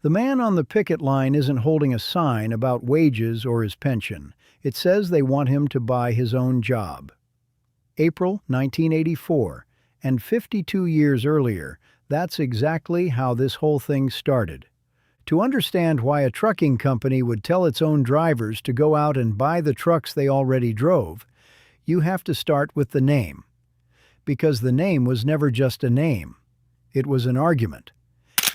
The man on the picket line isn't holding a sign about wages or his pension. It says they want him to buy his own job. April 1984, and 52 years earlier, that's exactly how this whole thing started. To understand why a trucking company would tell its own drivers to go out and buy the trucks they already drove, you have to start with the name. Because the name was never just a name. It was an argument.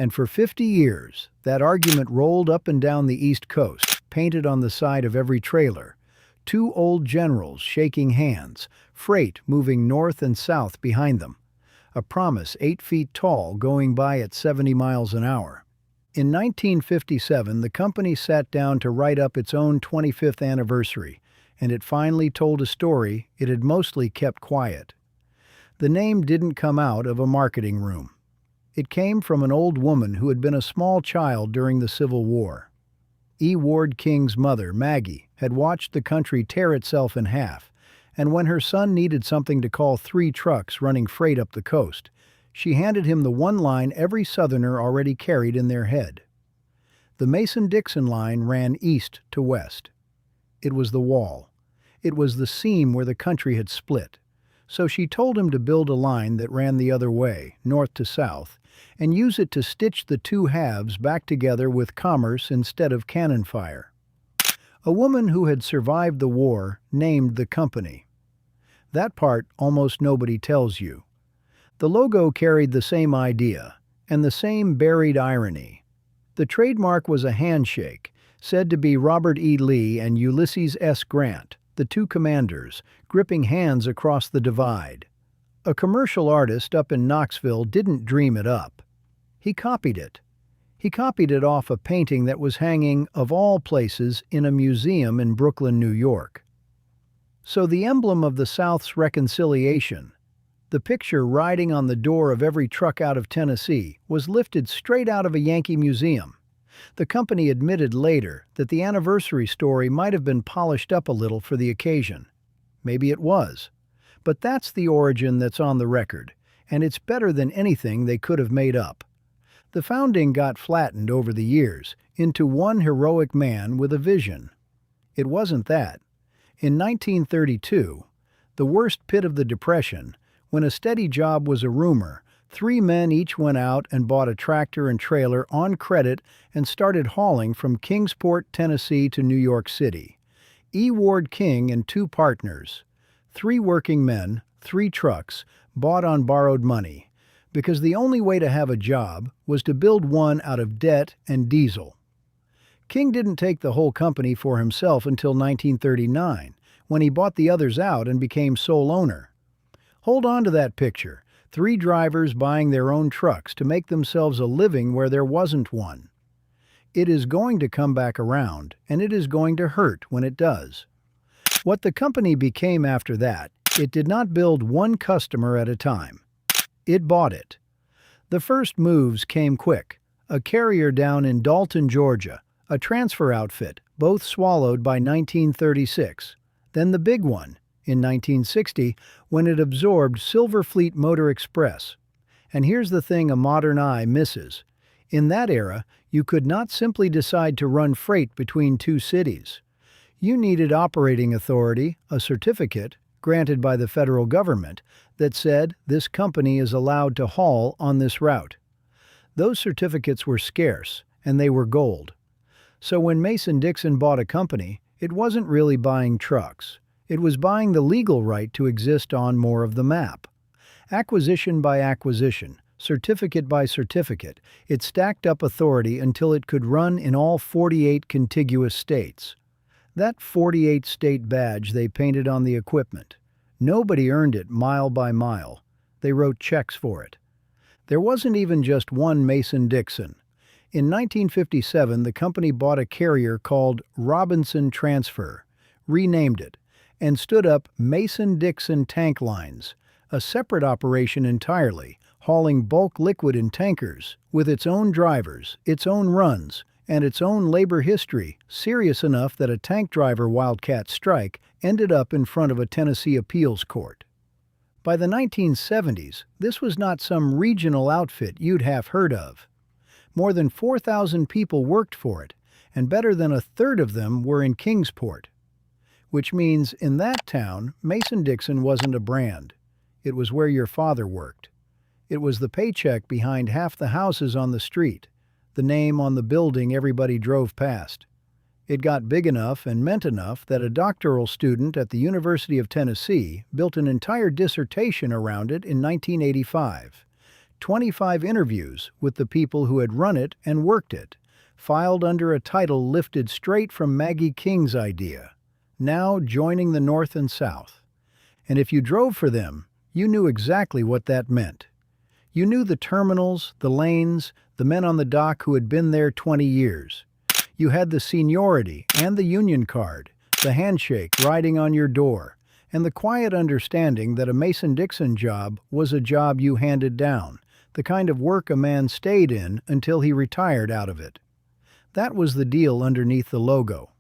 And for 50 years, that argument rolled up and down the East Coast, painted on the side of every trailer. Two old generals shaking hands, freight moving north and south behind them. A promise 8 feet tall going by at 70 miles an hour. In 1957, the company sat down to write up its own 25th anniversary, and it finally told a story it had mostly kept quiet. The name didn't come out of a marketing room. It came from an old woman who had been a small child during the Civil War. E. Ward King's mother, Maggie, had watched the country tear itself in half, and when her son needed something to call 3 trucks running freight up the coast, she handed him the one line every Southerner already carried in their head. The Mason Dixon line ran east to west. It was the wall. It was the seam where the country had split. So she told him to build a line that ran the other way, north to south, and use it to stitch the two halves back together with commerce instead of cannon fire. A woman who had survived the war named the company. That part almost nobody tells you. The logo carried the same idea, and the same buried irony. The trademark was a handshake, said to be Robert E. Lee and Ulysses S. Grant, the two commanders, gripping hands across the divide. A commercial artist up in Knoxville didn't dream it up. He copied it. He copied it off a painting that was hanging, of all places, in a museum in Brooklyn, New York. So the emblem of the South's reconciliation, the picture riding on the door of every truck out of Tennessee, was lifted straight out of a Yankee museum. The company admitted later that the anniversary story might have been polished up a little for the occasion. Maybe it was. But that's the origin that's on the record, and it's better than anything they could have made up. The founding got flattened over the years into one heroic man with a vision. It wasn't that. In 1932, the worst pit of the Depression, when a steady job was a rumor, 3 men each went out and bought a tractor and trailer on credit and started hauling from Kingsport, Tennessee to New York City. E. Ward King and 2 partners, 3 working men, 3 trucks, bought on borrowed money, because the only way to have a job was to build one out of debt and diesel. King didn't take the whole company for himself until 1939, when he bought the others out and became sole owner. Hold on to that picture. 3 drivers buying their own trucks to make themselves a living where there wasn't one. It is going to come back around, and it is going to hurt when it does. What the company became after that, it did not build one customer at a time. It bought it. The first moves came quick. A carrier down in Dalton, Georgia, a transfer outfit, both swallowed by 1936. Then the big one, in 1960, when it absorbed Silver Fleet Motor Express. And here's the thing a modern eye misses. In that era, you could not simply decide to run freight between 2 cities. You needed operating authority, a certificate, granted by the federal government, that said this company is allowed to haul on this route. Those certificates were scarce, and they were gold. So when Mason Dixon bought a company, it wasn't really buying trucks. It was buying the legal right to exist on more of the map. Acquisition by acquisition, certificate by certificate, it stacked up authority until it could run in all 48 contiguous states. That 48-state badge they painted on the equipment. Nobody earned it mile by mile. They wrote checks for it. There wasn't even just one Mason Dixon. In 1957, the company bought a carrier called Robinson Transfer, renamed it, and stood up Mason Dixon Tank Lines, a separate operation entirely, hauling bulk liquid in tankers, with its own drivers, its own runs, and its own labor history, serious enough that a tank driver wildcat strike ended up in front of a Tennessee appeals court. By the 1970s, this was not some regional outfit you'd have heard of. More than 4,000 people worked for it, and better than a third of them were in Kingsport. Which means in that town, Mason Dixon wasn't a brand. It was where your father worked. It was the paycheck behind half the houses on the street, the name on the building everybody drove past. It got big enough and meant enough that a doctoral student at the University of Tennessee built an entire dissertation around it in 1985. 25 interviews with the people who had run it and worked it, filed under a title lifted straight from Maggie King's idea, now joining the North and South. And if you drove for them, you knew exactly what that meant. You knew the terminals, the lanes, the men on the dock who had been there 20 years. You had the seniority and the union card, the handshake riding on your door, and the quiet understanding that a Mason Dixon job was a job you handed down, the kind of work a man stayed in until he retired out of it. That was the deal underneath the logo.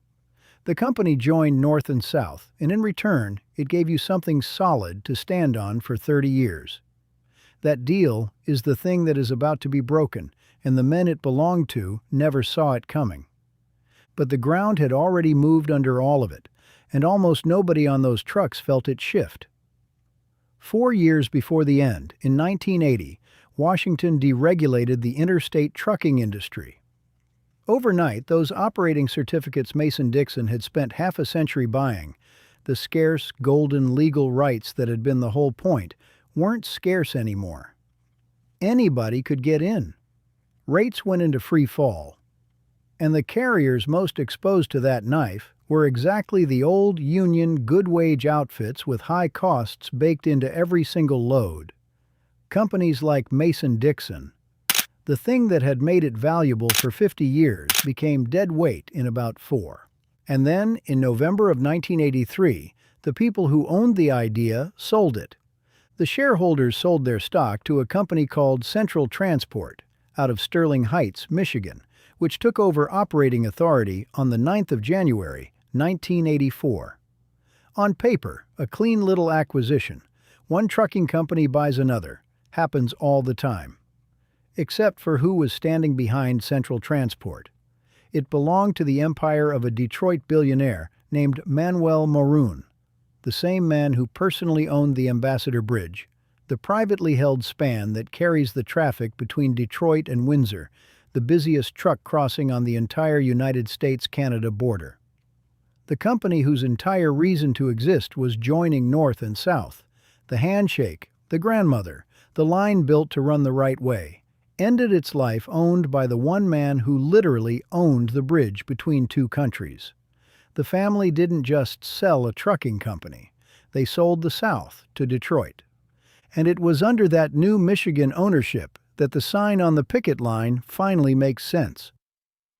The company joined North and South, and in return, it gave you something solid to stand on for 30 years. That deal is the thing that is about to be broken, and the men it belonged to never saw it coming. But the ground had already moved under all of it, and almost nobody on those trucks felt it shift. 4 years before the end, in 1980, Washington deregulated the interstate trucking industry. Overnight, those operating certificates Mason Dixon had spent half a century buying, the scarce, golden legal rights that had been the whole point, weren't scarce anymore. Anybody could get in. Rates went into free fall. And the carriers most exposed to that knife were exactly the old union good-wage outfits with high costs baked into every single load. Companies like Mason Dixon. The thing that had made it valuable for 50 years became dead weight in about 4. And then, in November of 1983, the people who owned the idea sold it. The shareholders sold their stock to a company called Central Transport, out of Sterling Heights, Michigan, which took over operating authority on the 9th of January, 1984. On paper, a clean little acquisition. One trucking company buys another. Happens all the time. Except for who was standing behind Central Transport. It belonged to the empire of a Detroit billionaire named Manuel Maroon, the same man who personally owned the Ambassador Bridge, the privately held span that carries the traffic between Detroit and Windsor, the busiest truck crossing on the entire United States-Canada border. The company whose entire reason to exist was joining North and South. The handshake, the grandmother, the line built to run the right way, ended its life owned by the one man who literally owned the bridge between two countries. The family didn't just sell a trucking company. They sold the South to Detroit. And it was under that new Michigan ownership that the sign on the picket line finally makes sense.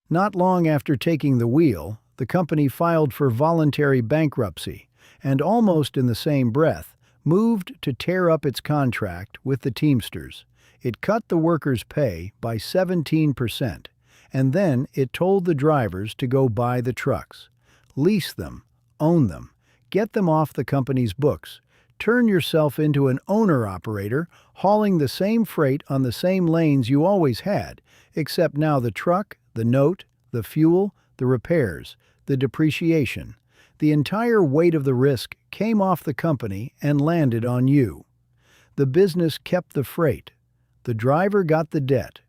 Not long after taking the wheel, the company filed for voluntary bankruptcy and almost in the same breath moved to tear up its contract with the Teamsters. It cut the workers' pay by 17%, and then it told the drivers to go buy the trucks, lease them, own them, get them off the company's books, turn yourself into an owner-operator, hauling the same freight on the same lanes you always had, except now the truck, the note, the fuel, the repairs, the depreciation, the entire weight of the risk came off the company and landed on you. The business kept the freight. The driver got the debt.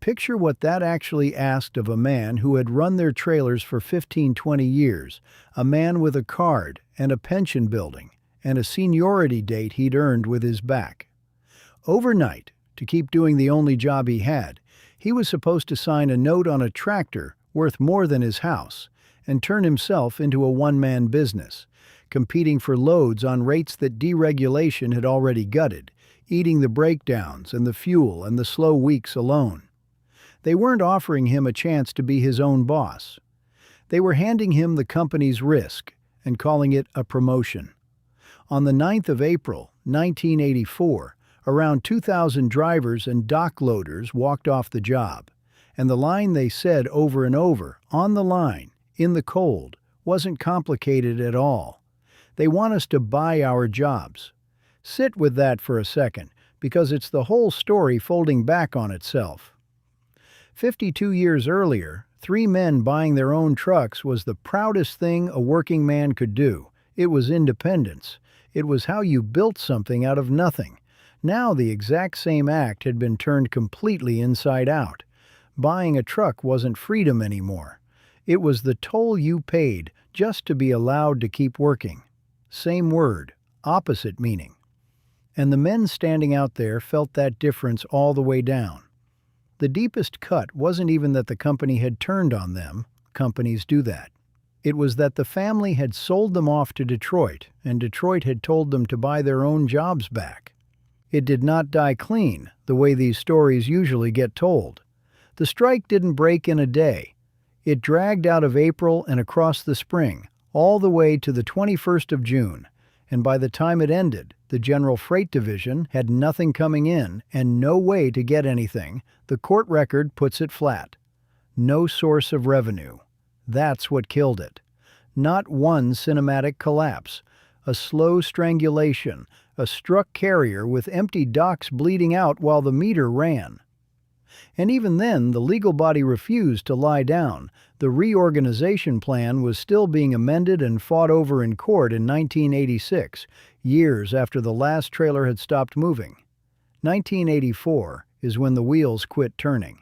Picture what that actually asked of a man who had run their trailers for 15-20 years, a man with a card and a pension building, and a seniority date he'd earned with his back. Overnight, to keep doing the only job he had, he was supposed to sign a note on a tractor worth more than his house and turn himself into a one-man business, competing for loads on rates that deregulation had already gutted, eating the breakdowns and the fuel and the slow weeks alone. They weren't offering him a chance to be his own boss. They were handing him the company's risk and calling it a promotion. On the 9th of April, 1984, around 2,000 drivers and dock loaders walked off the job, and the line they said over and over, on the line, in the cold, wasn't complicated at all. They want us to buy our jobs. Sit with that for a second, because it's the whole story folding back on itself. 52 years earlier, 3 men buying their own trucks was the proudest thing a working man could do. It was independence. It was how you built something out of nothing. Now the exact same act had been turned completely inside out. Buying a truck wasn't freedom anymore. It was the toll you paid just to be allowed to keep working. Same word, opposite meaning. And the men standing out there felt that difference all the way down. The deepest cut wasn't even that the company had turned on them. Companies do that. It was that the family had sold them off to Detroit, and Detroit had told them to buy their own jobs back. It did not die clean, the way these stories usually get told. The strike didn't break in a day. It dragged out of April and across the spring, all the way to the 21st of June, and by the time it ended, the General Freight Division had nothing coming in and no way to get anything. The court record puts it flat. No source of revenue. That's what killed it. Not one cinematic collapse. A slow strangulation, a struck carrier with empty docks bleeding out while the meter ran. And even then, the legal body refused to lie down. The reorganization plan was still being amended and fought over in court in 1986, years after the last trailer had stopped moving. 1984 is when the wheels quit turning.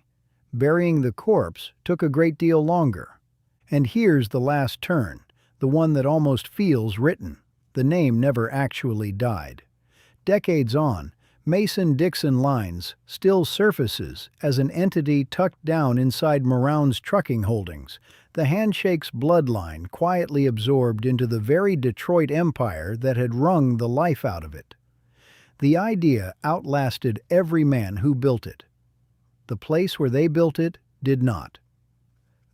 Burying the corpse took a great deal longer. And here's the last turn, the one that almost feels written. The name never actually died. Decades on, Mason Dixon Lines still surfaces as an entity tucked down inside Moran's trucking holdings, the handshake's bloodline quietly absorbed into the very Detroit empire that had wrung the life out of it. The idea outlasted every man who built it. The place where they built it did not.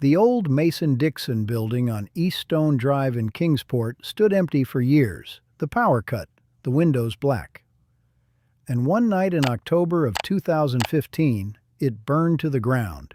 The old Mason Dixon building on East Stone Drive in Kingsport stood empty for years, the power cut, the windows black. And one night in October of 2015, it burned to the ground.